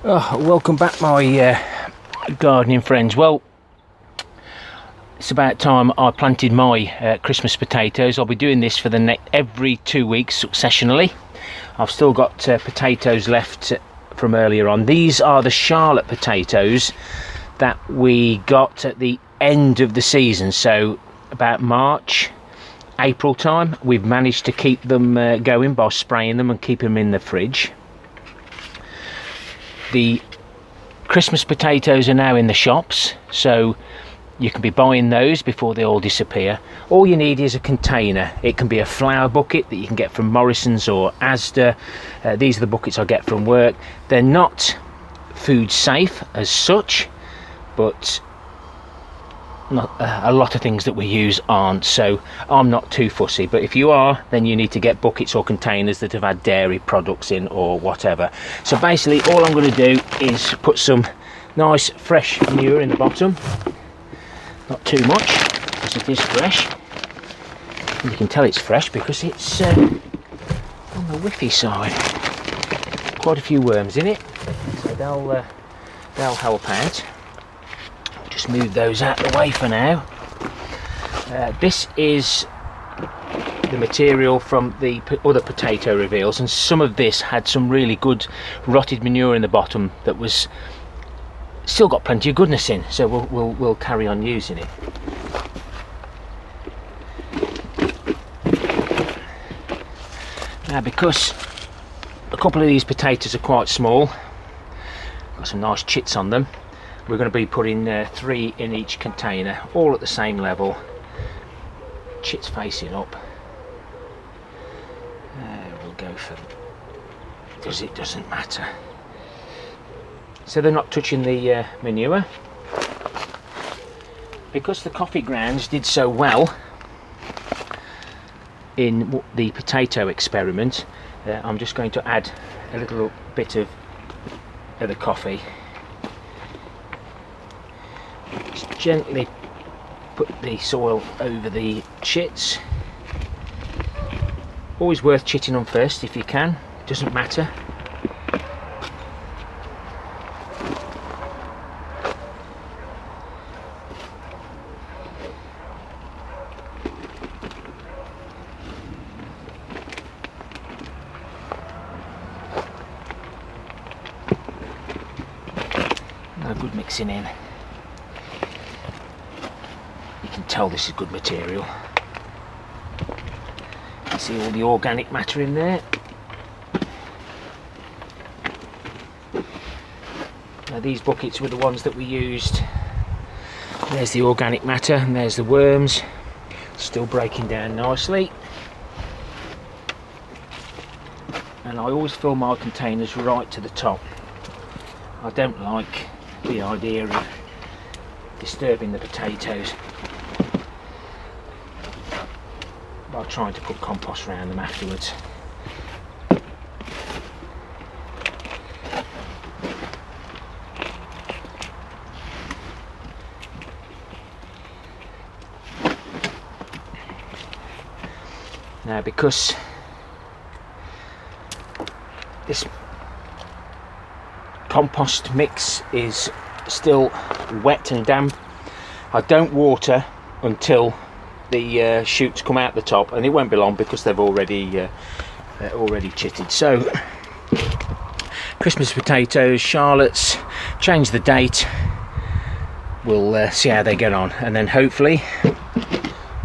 Oh, welcome back, my gardening friends. Well, it's about time I planted my Christmas potatoes. I'll be doing this for the every 2 weeks successionally. I've still got potatoes left from earlier on. These are the Charlotte potatoes that we got at the end of the season, so about March, April time. We've managed to keep them going by spraying them and keeping them in the fridge. The Christmas potatoes are now in the shops, so you can be buying those before they all disappear. All you need is a container. It can be a flower bucket that you can get from Morrison's or Asda. These are the buckets I get from work. They're not food safe as such, but not, a lot of things that we use aren't, so I'm not too fussy. But if you are, then you need to get buckets or containers that have had dairy products in or whatever. So basically all I'm going to do is put some nice fresh manure in the bottom, not too much because it is fresh, and you can tell it's fresh because it's on the whiffy side. Quite a few worms in it, so they'll help out. Just move those out of the way for now. This is the material from the other potato reveals, and some of this had some really good rotted manure in the bottom that was still got plenty of goodness in, so we'll carry on using it. Now, because a couple of these potatoes are quite small, got some nice chits on them, we're going to be putting 3 in each container, all at the same level, chits facing up. We'll go for, because it doesn't matter. So they're not touching the manure. Because the coffee grounds did so well in the potato experiment, I'm just going to add a little bit of the coffee. Just gently put the soil over the chits. Always worth chitting them first if you can, doesn't matter. No good mixing in. You can tell this is good material. You see all the organic matter in there. Now these buckets were the ones that we used. There's the organic matter and there's the worms, still breaking down nicely. And I always fill my containers right to the top. I don't like the idea of disturbing the potatoes by trying to put compost around them afterwards. Now, because this compost mix is still wet and damp, I don't water until the shoots come out the top, and it won't be long because they've already chitted. So Christmas potatoes, Charlottes, change the date, we'll see how they get on, and then hopefully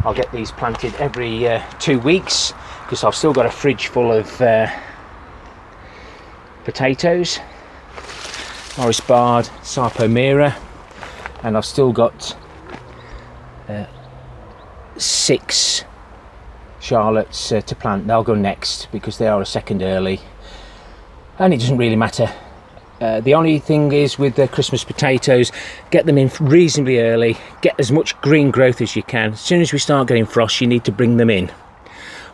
I'll get these planted every 2 weeks, because I've still got a fridge full of potatoes, Morris Bard, Sarpomera, and I've still got 6 Charlottes to plant. They'll go next because they are a second early, and it doesn't really matter. The only thing is with the Christmas potatoes, get them in reasonably early, get as much green growth as you can. As soon as we start getting frost, you need to bring them in,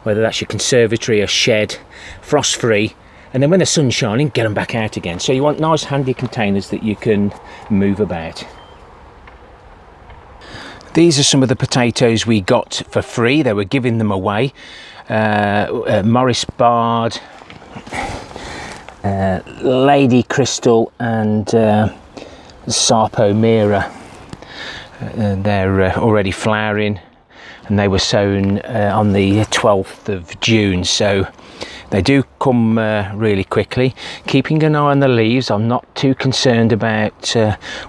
whether that's your conservatory or shed, frost free, and then when the sun's shining, get them back out again. So you want nice handy containers that you can move about. These are some of the potatoes we got for free. They were giving them away. Morris Bard, Lady Crystal and Sarpomera. They're already flowering, and they were sown on the 12th of June, so they do come really quickly. Keeping an eye on the leaves, I'm not too concerned about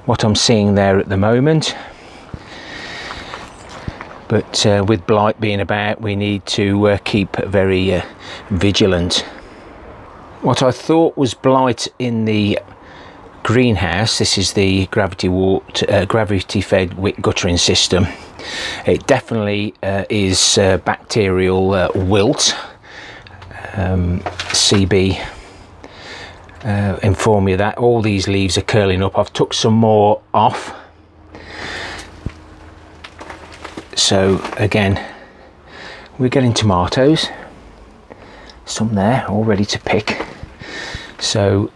what I'm seeing there at the moment, but with blight being about, we need to keep very vigilant. What I thought was blight in the greenhouse, this is the gravity fed wick guttering system. It definitely is bacterial wilt. CB inform me that all these leaves are curling up. I've took some more off, so again we're getting tomatoes, some there all ready to pick. So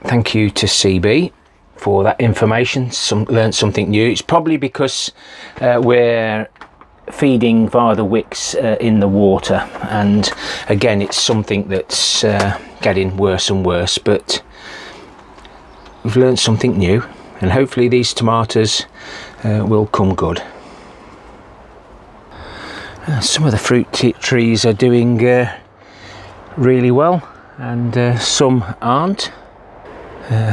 thank you to CB for that information. Learned something new. It's probably because we're feeding via the wicks in the water, and again it's something that's getting worse and worse, but we've learned something new, and hopefully these tomatoes will come good. Some of the fruit trees are doing really well, and some aren't.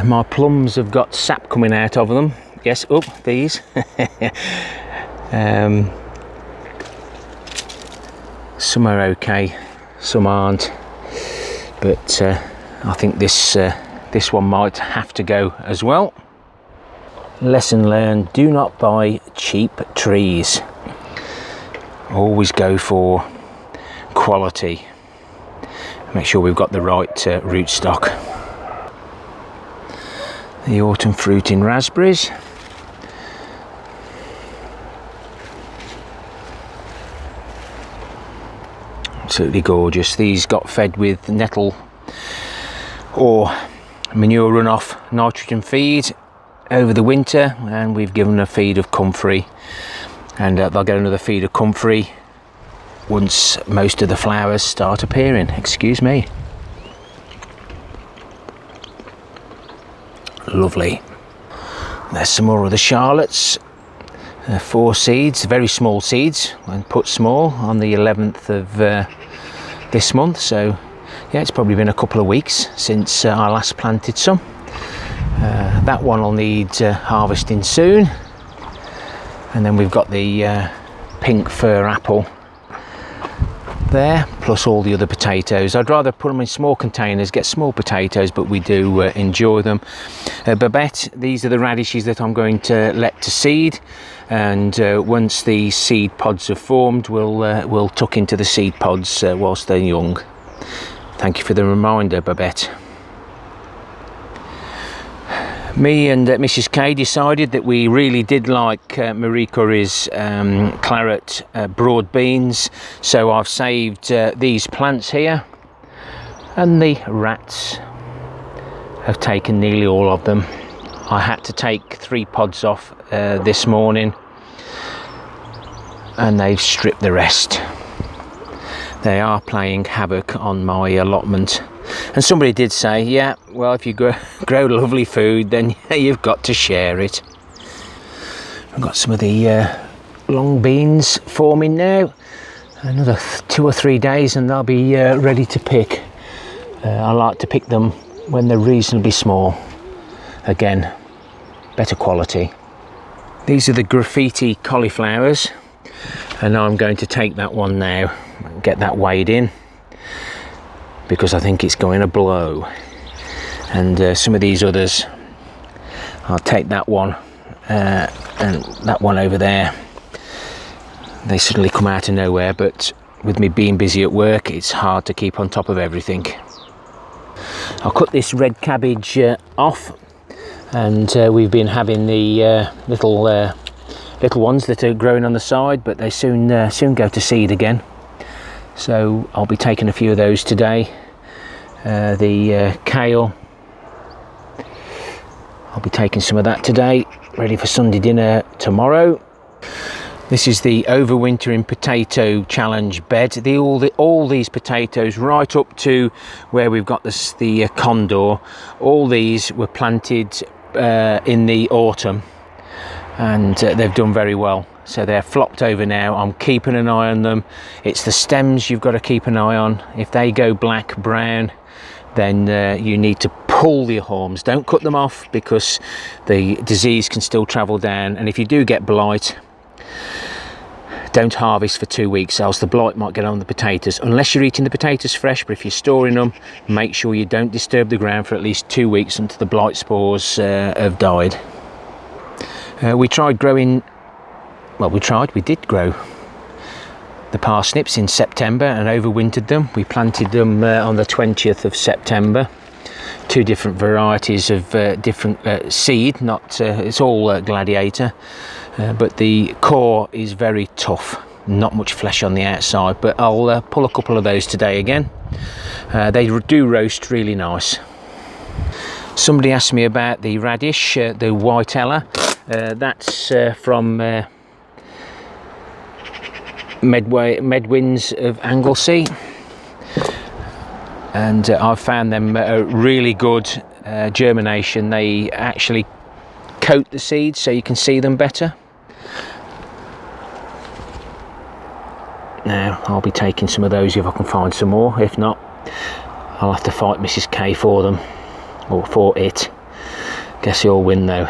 My plums have got sap coming out of them. Yes, these. Some are okay, some aren't, but I think this one might have to go as well. Lesson learned: do not buy cheap trees. Always go for quality. Make sure we've got the right rootstock. The autumn fruit in raspberries. Absolutely gorgeous. These got fed with nettle or manure runoff nitrogen feed over the winter, and we've given a feed of comfrey, and they'll get another feed of comfrey once most of the flowers start appearing. Excuse me. Lovely. There's some more of the Charlottes. 4 seeds, very small seeds, and put small on the 11th of this month, so yeah, it's probably been a couple of weeks since I last planted some. That one will need harvesting soon, and then we've got the pink fir apple there, plus all the other potatoes. I'd rather put them in small containers, get small potatoes, but we do enjoy them. Babette, these are the radishes that I'm going to let to seed, and once the seed pods are formed, we'll tuck into the seed pods whilst they're young. Thank you for the reminder, Babette. Me and Mrs. K decided that we really did like Marie Curie's claret broad beans, so I've saved these plants here, and the rats have taken nearly all of them. I had to take 3 pods off this morning, and they've stripped the rest. They are playing havoc on my allotment. And somebody did say, yeah, well, if you grow lovely food, then you've got to share it. I've got some of the long beans forming now. Another 2 or 3 days and they'll be ready to pick. I like to pick them when they're reasonably small. Again, better quality. These are the graffiti cauliflowers, and I'm going to take that one now and get that weighed in, because I think it's going to blow. And some of these others, I'll take that one and that one over there. They suddenly come out of nowhere, but with me being busy at work, it's hard to keep on top of everything. I'll cut this red cabbage off, and we've been having the little ones that are growing on the side, but they soon go to seed again. So I'll be taking a few of those today. The kale, I'll be taking some of that today, ready for Sunday dinner tomorrow. This is the overwintering potato challenge bed. All these potatoes right up to where we've got the condor, all these were planted in the autumn, and they've done very well. So they're flopped over now. I'm keeping an eye on them. It's the stems you've got to keep an eye on. If they go black, brown, then you need to pull the haulms. Don't cut them off, because the disease can still travel down, and if you do get blight, don't harvest for 2 weeks, else the blight might get on the potatoes, unless you're eating the potatoes fresh. But if you're storing them, make sure you don't disturb the ground for at least 2 weeks until the blight spores have died. We did grow the parsnips in September and overwintered them. We planted them on the 20th of September. 2 different varieties of different seed, it's all Gladiator, but the core is very tough, not much flesh on the outside, but I'll pull a couple of those today again. They do roast really nice. Somebody asked me about the radish, the white Ella. That's from Medwins of Anglesey, and I've found them really good germination. They actually coat the seeds so you can see them better. Now I'll be taking some of those if I can find some more. If not, I'll have to fight Mrs. K for them, or for it. Guess he'll win though.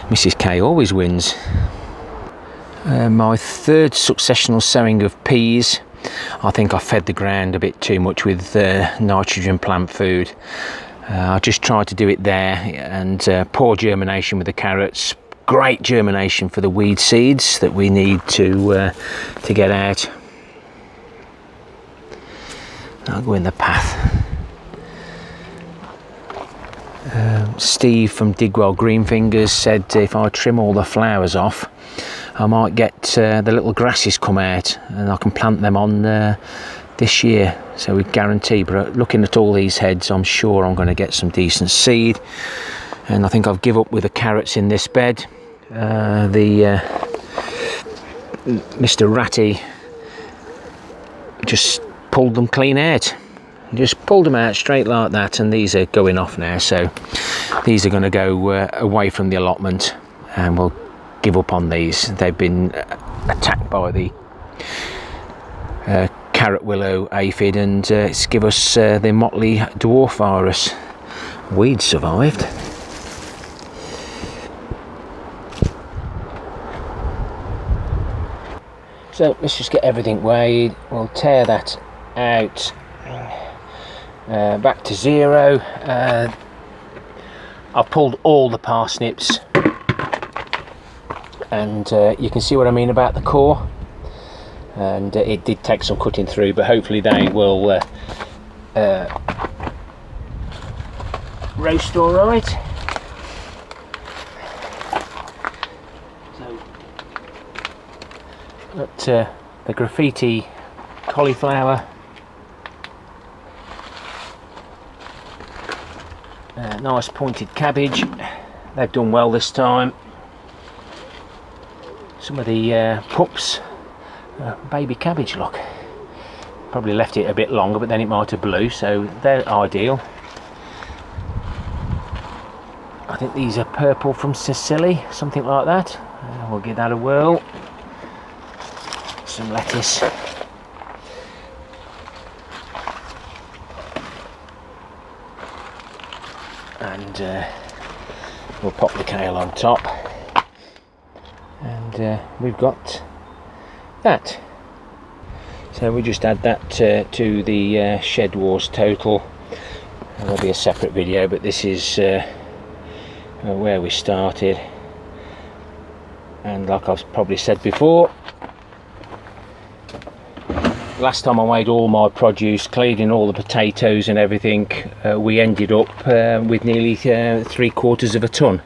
Mrs. K always wins. My 3rd successional sowing of peas. I think I fed the ground a bit too much with nitrogen plant food. I just tried to do it there, and poor germination with the carrots. Great germination for the weed seeds that we need to get out. I'll go in the path. Steve from Digwell Greenfingers said if I trim all the flowers off, I might get the little grasses come out, and I can plant them on this year. So we guarantee, but looking at all these heads, I'm sure I'm going to get some decent seed. And I think I've give up with the carrots in this bed. Mr. Ratty just pulled them clean out. Just pulled them out straight like that, and these are going off now. So these are going to go away from the allotment, and we'll give up on these. They've been attacked by the carrot willow aphid, and it's give us the motley dwarf virus. Weeds survived. So let's just get everything weighed. We'll tear that out back to 0. I've pulled all the parsnips, and you can see what I mean about the core, and it did take some cutting through, but hopefully they will roast all right. So got the graffiti cauliflower, nice pointed cabbage. They've done well this time. Some of the pups, baby cabbage, look, probably left it a bit longer, but then it might have blew, so they're ideal. I think these are purple from Sicily, something like that. We'll give that a whirl. Some lettuce. And we'll pop the kale on top. And we've got that. So we just add that to the shed wars total. There'll be a separate video, but this is where we started. And like I've probably said before, last time I weighed all my produce, cleaning all the potatoes and everything, we ended up with nearly 3/4 of a ton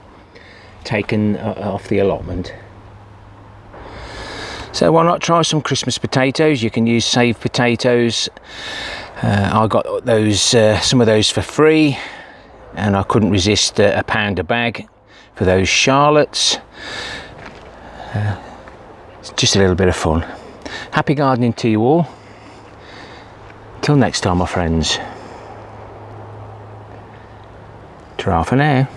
taken off the allotment. So why not try some Christmas potatoes? You can use saved potatoes. I got those, some of those for free, and I couldn't resist £1 a bag for those Charlottes. It's just a little bit of fun. Happy gardening to you all. Till next time, my friends. Ta-ra for now.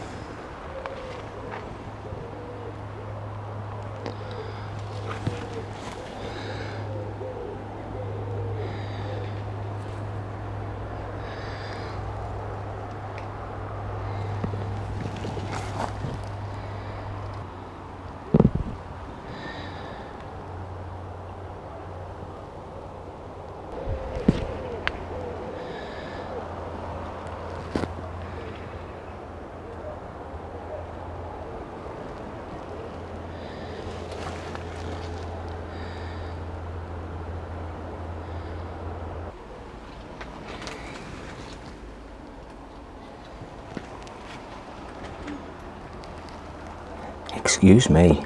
Excuse me.